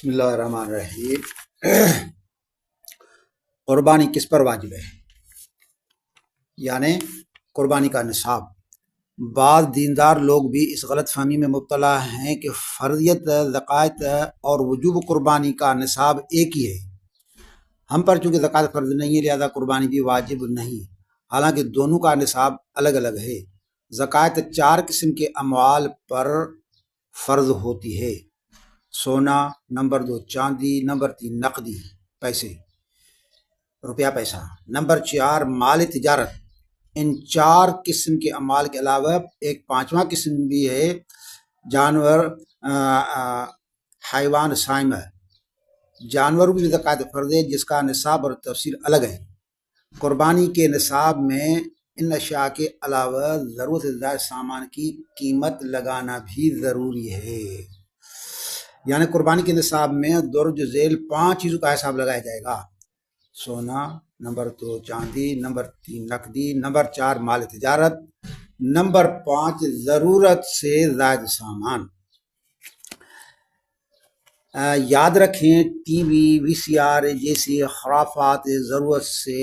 بسم اللہ الرحمن الرحیم۔ قربانی کس پر واجب ہے، یعنی قربانی کا نصاب۔ بعض دیندار لوگ بھی اس غلط فہمی میں مبتلا ہیں کہ فرضیت زکوٰۃ اور وجوب قربانی کا نصاب ایک ہی ہے۔ ہم پر چونکہ زکوٰۃ فرض نہیں ہے لہذا قربانی بھی واجب نہیں، حالانکہ دونوں کا نصاب الگ الگ ہے۔ زکوٰۃ 4 قسم کے اموال پر فرض ہوتی ہے: سونا، نمبر 2 چاندی، نمبر 3 نقدی پیسے روپیہ پیسہ، نمبر 4 مال تجارت۔ ان 4 قسم کے اموال کے علاوہ ایک 5واں قسم بھی ہے، جانور، حیوان سائمہ، جانوروں کی زکوٰۃ فرض ہے جس کا نصاب اور تفصیل الگ ہے۔ قربانی کے نصاب میں ان اشیاء کے علاوہ ضرورت سے زائد سامان کی قیمت لگانا بھی ضروری ہے، یعنی قربانی کے نصاب میں درج ذیل 5 چیزوں کا حساب لگایا جائے گا: سونا، نمبر 2 چاندی، نمبر 3 نقدی، نمبر 4 مال تجارت، نمبر 5 ضرورت سے زائد سامان۔ یاد رکھیں، ٹی وی، وی سی آر جیسی خرافات، ضرورت سے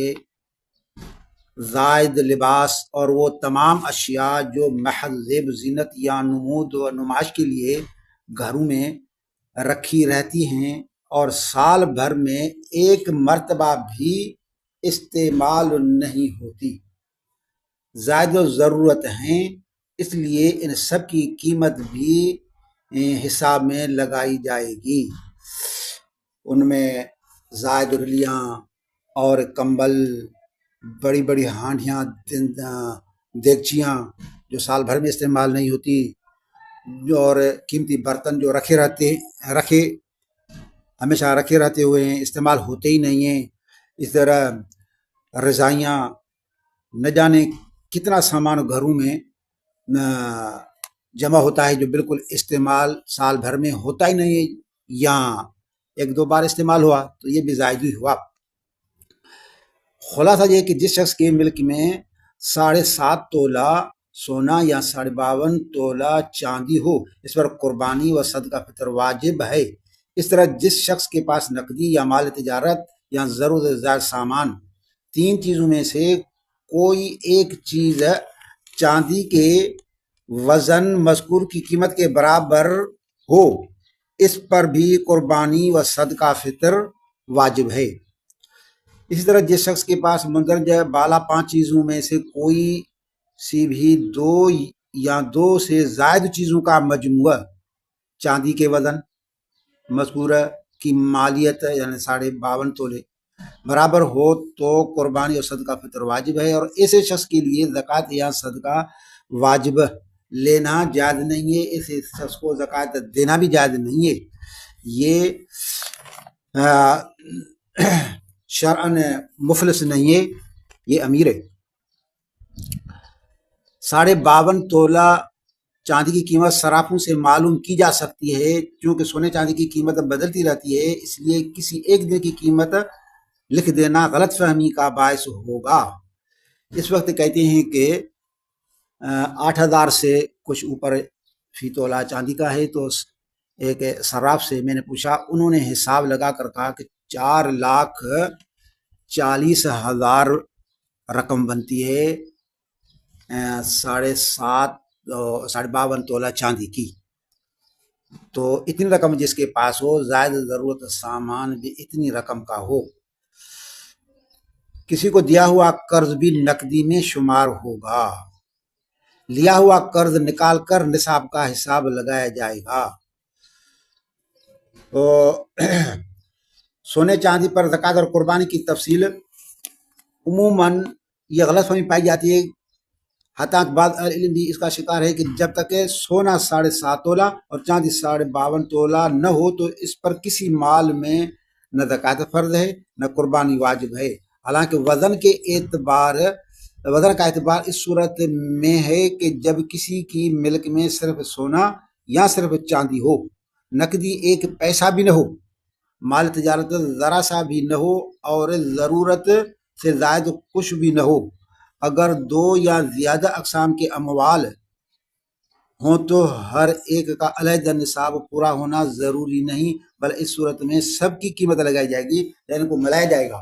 زائد لباس اور وہ تمام اشیاء جو محض زیب زینت یا نمود و نمائش کے لیے گھروں میں رکھی رہتی ہیں اور سال بھر میں ایک مرتبہ بھی استعمال نہیں ہوتی، زائد و ضرورت ہیں، اس لیے ان سب کی قیمت بھی حساب میں لگائی جائے گی۔ ان میں زائد رلیاں اور کمبل، بڑی بڑی ہانڈیاں، دیگچیاں جو سال بھر میں استعمال نہیں ہوتی، اور قیمتی برتن جو رکھے ہمیشہ رکھے رہتے ہوئے ہیں، استعمال ہوتے ہی نہیں ہیں۔ اس طرح رضائیاں، نہ جانے کتنا سامان گھروں میں جمع ہوتا ہے جو بالکل استعمال سال بھر میں ہوتا ہی نہیں ہے، یا 1-2 بار استعمال ہوا تو یہ بھی زائد ہی ہوا۔ خلاصہ یہ کہ جس شخص کے ملک میں 7.5 تولہ سونا یا 52.5 تولہ چاندی ہو، اس پر قربانی و صدقہ فطر واجب ہے۔ اس طرح جس شخص کے پاس نقدی یا مال تجارت یا ضرورت سے زائد سامان 3 چیزوں میں سے کوئی ایک چیز چاندی کے وزن مذکور کی قیمت کے برابر ہو، اس پر بھی قربانی و صدقہ فطر واجب ہے۔ اسی طرح جس شخص کے پاس مندرجہ بالا 5 چیزوں میں سے کوئی سی بھی 2 یا 2 سے زائد چیزوں کا مجموعہ چاندی کے وزن مذکورہ کی مالیت یعنی 52.5 تولے برابر ہو تو قربانی اور صدقہ فطر واجب ہے، اور ایسے شخص کے لیے زکوٰۃ یا صدقہ واجب لینا جائز نہیں ہے، ایسے شخص کو زکوٰۃ دینا بھی جائز نہیں ہے۔ یہ شرعاً مفلس نہیں ہے، یہ امیر ہے۔ 52.5 تولہ چاندی کی قیمت صرافوں سے معلوم کی جا سکتی ہے، چونکہ سونے چاندی کی قیمت بدلتی رہتی ہے، اس لیے کسی ایک دن کی قیمت لکھ دینا غلط فہمی کا باعث ہوگا۔ اس وقت کہتے ہیں کہ 8,000 سے کچھ اوپر فی تولہ چاندی کا ہے، تو ایک صراف سے میں نے پوچھا، انہوں نے حساب لگا کر کہا کہ 4,40,000 رقم بنتی ہے 52 تولہ چاندی کی۔ تو اتنی رقم جس کے پاس ہو، زائد ضرورت سامان بھی اتنی رقم کا ہو۔ کسی کو دیا ہوا قرض بھی نقدی میں شمار ہوگا، لیا ہوا قرض نکال کر نصاب کا حساب لگایا جائے گا۔ تو سونے چاندی پر زکوٰۃ اور قربانی کی تفصیل عموماً یہ غلط فہمی پائی جاتی ہے، حتیٰ کہ بعض اہل علم بھی اس کا شکار ہے کہ جب تک کہ سونا 7.5 تولہ اور چاندی 52 تولہ نہ ہو تو اس پر کسی مال میں نہ زکوٰۃ فرض ہے نہ قربانی واجب ہے۔ حالانکہ وزن کا اعتبار اس صورت میں ہے کہ جب کسی کی ملک میں صرف سونا یا صرف چاندی ہو، نقدی 1 پیسہ بھی نہ ہو، مال تجارت ذرا سا بھی نہ ہو، اور ضرورت سے زائد کچھ بھی نہ ہو۔ اگر 2 یا زیادہ اقسام کے اموال ہوں تو ہر ایک کا علیحدہ نصاب پورا ہونا ضروری نہیں، بلکہ اس صورت میں سب کی قیمت لگائی جائے گی، یعنی ان کو ملایا جائے گا۔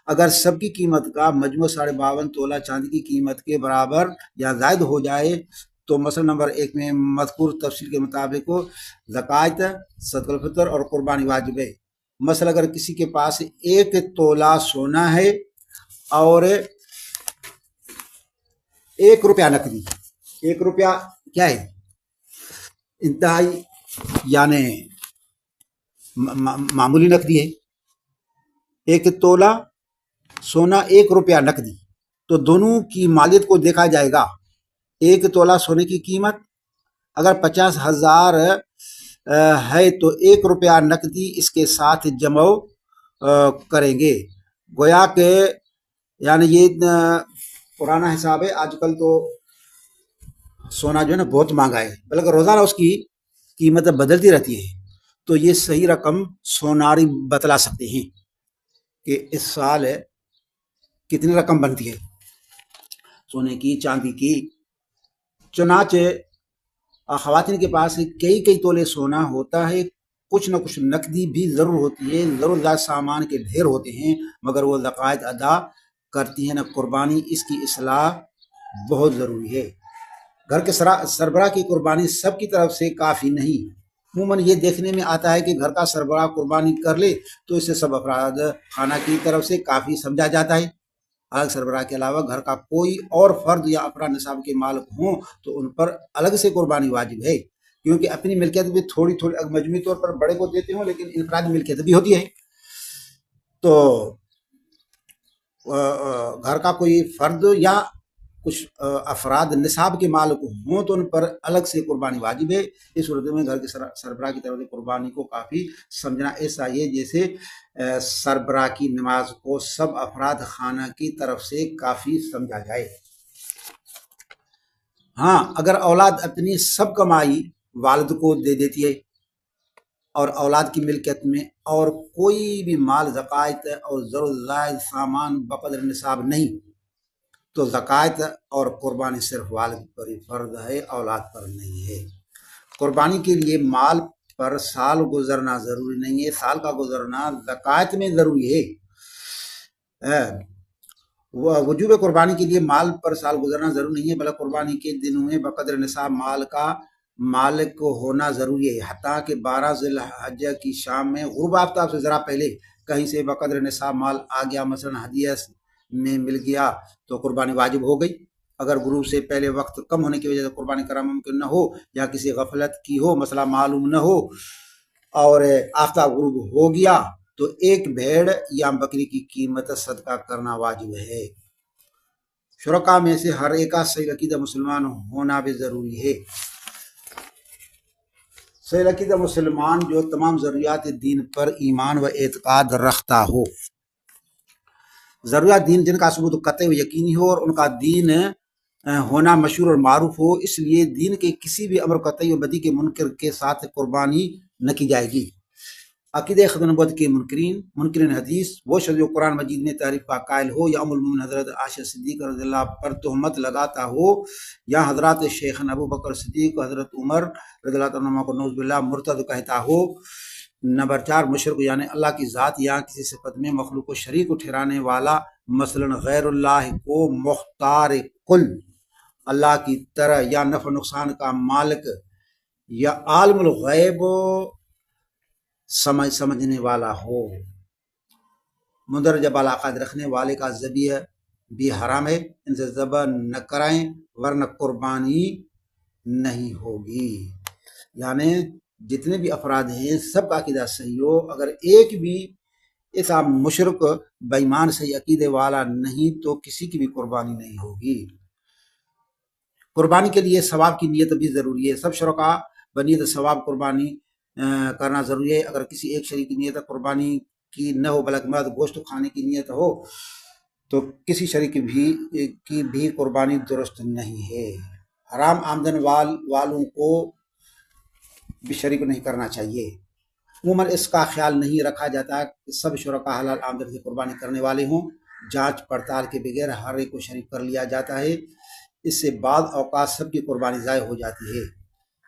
اگر سب کی قیمت کا مجموع 52.5 تولہ چاندی کی قیمت کے برابر یا زائد ہو جائے تو مسئلہ نمبر 1 میں مذکور تفصیل کے مطابق زکوٰۃ، صدقۃ الفطر اور قربانی واجب ہے۔ مثلا اگر کسی کے پاس 1 تولہ سونا ہے اور 1 روپیہ نقدی، 1 روپیہ کیا ہے؟ انتہائی یعنی معمولی نقدی ہے۔ 1 تولہ سونا، 1 روپیہ نقدی، تو دونوں کی مالیت کو دیکھا جائے گا۔ 1 تولہ سونے کی قیمت اگر 50,000 ہے تو 1 روپیہ نقدی اس کے ساتھ جمع کریں گے۔ گویا کہ یعنی یہ پرانا حساب ہے، آج کل تو سونا جو ہے نا بہت مہنگا ہے، بلکہ روزانہ اس کی قیمت بدلتی رہتی ہے، تو یہ صحیح رقم سوناری بتلا سکتے ہیں کہ اس سال کتنی رقم بنتی ہے سونے کی، چاندی کی۔ چنانچہ خواتین کے پاس کئی تولے سونا ہوتا ہے، کچھ نہ کچھ نقدی بھی ضرور ہوتی ہے، ضرور زیادہ سامان کے ڈھیر ہوتے ہیں، مگر وہ زکوٰۃ ادا کرتی ہیں نہ قربانی۔ اس کی اصلاح بہت ضروری ہے۔ گھر کے سربراہ کی قربانی سب کی طرف سے کافی نہیں۔ عموماً یہ دیکھنے میں آتا ہے کہ گھر کا سربراہ قربانی کر لے تو اسے سب افراد خانہ کی طرف سے کافی سمجھا جاتا ہے۔ الگ سربراہ کے علاوہ گھر کا کوئی اور فرد یا افراد نصاب کے مالک ہوں تو ان پر الگ سے قربانی واجب ہے، کیونکہ اپنی ملکیت بھی تھوڑی مجموعی طور پر بڑے کو دیتے ہوں، لیکن انفرادی ملکیت بھی ہوتی ہے۔ تو گھر کا کوئی فرد یا کچھ افراد نصاب کے مالک ہوں تو ان پر الگ سے قربانی واجب ہے۔ اس صورت میں گھر کے سربراہ کی طرف سے قربانی کو کافی سمجھنا ایسا ہے جیسے سربراہ کی نماز کو سب افراد خانہ کی طرف سے کافی سمجھا جائے۔ ہاں، اگر اولاد اپنی سب کمائی والد کو دے دیتی ہے اور اولاد کی ملکیت میں اور کوئی بھی مال، زکوٰۃ اور ضرورت زائد سامان بقدر نصاب نہیں، تو زکوٰۃ اور قربانی صرف والد پر ہی فرض ہے، اولاد پر نہیں ہے۔ قربانی کے لیے مال پر سال گزرنا ضروری نہیں ہے، سال کا گزرنا زکوٰۃ میں ضروری ہے۔ وجوب قربانی کے لیے مال پر سال گزرنا ضروری نہیں ہے، بلکہ قربانی کے دنوں میں بقدر نصاب مال کا مالک کو ہونا ضروری ہے، حتیٰ کہ 12 ذی الحجہ کی شام میں غروب آفتاب سے ذرا پہلے کہیں سے بقدر نصاب مال آ گیا، مثلا ہدیہ میں مل گیا تو قربانی واجب ہو گئی۔ اگر غروب سے پہلے وقت کم ہونے کی وجہ سے قربانی کرنا ممکن نہ ہو یا کسی غفلت کی ہو، مسئلہ معلوم نہ ہو اور آفتاب غروب ہو گیا تو 1 بھیڑ یا بکری کی قیمت صدقہ کرنا واجب ہے۔ شرکا میں سے ہر ایک کا صحیح عقیدہ مسلمان ہونا بھی ضروری ہے۔ صحیح عقیدہ مسلمان جو تمام ضروریات دین پر ایمان و اعتقاد رکھتا ہو، ضروریات دین جن کا ثبوت قطعی و یقینی ہو اور ان کا دین ہونا مشہور اور معروف ہو، اس لیے دین کے کسی بھی امر قطعی و بدی کے منکر کے ساتھ قربانی نہ کی جائے گی۔ عقیدہ ختم نبوت کے منکرین حدیث، وہ شخص جو قرآن مجید میں تعریف کا قائل ہو یا ام المومنین حضرت عائشہ صدیقہ رضی اللہ پر تہمت لگاتا ہو یا حضرات شیخنا ابو بکر صدیق، حضرت عمر رضی اللہ عنہ کو نعوذ باللہ مرتد کہتا ہو۔ نمبر 4، مشرک یعنی اللہ کی ذات یا کسی صفت میں مخلوق کو شریک ٹھہرانے والا، مثلا غیر اللہ کو مختار کل، اللہ کی طرح یا نفع نقصان کا مالک یا عالم الغیب سمجھنے والا ہو۔ مندرجہ بالا عقائد رکھنے والے کا ذبیح بھی حرام ہے، ان سے ذبح نہ کرائیں ورنہ قربانی نہیں ہوگی۔ یعنی جتنے بھی افراد ہیں سب کا عقیدہ صحیح ہو، اگر ایک بھی ایسا مشرک بے ایمان صحیح عقیدے والا نہیں تو کسی کی بھی قربانی نہیں ہوگی۔ قربانی کے لیے ثواب کی نیت بھی ضروری ہے، سب شرکا بنیت ثواب قربانی کرنا ضروری ہے۔ اگر کسی ایک شریک کی نیت قربانی کی نہ ہو بلکہ مراد گوشت کھانے کی نیت ہو تو کسی شریک کی بھی قربانی درست نہیں ہے۔ حرام آمدن والوں کو بھی شریک نہیں کرنا چاہیے۔ عموماً اس کا خیال نہیں رکھا جاتا کہ سب شرکا حلال آمدن سے قربانی کرنے والے ہوں، جانچ پڑتال کے بغیر ہر ایک کو شریک کر لیا جاتا ہے، اس سے بعض اوقات سب کی قربانی ضائع ہو جاتی ہے۔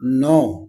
9,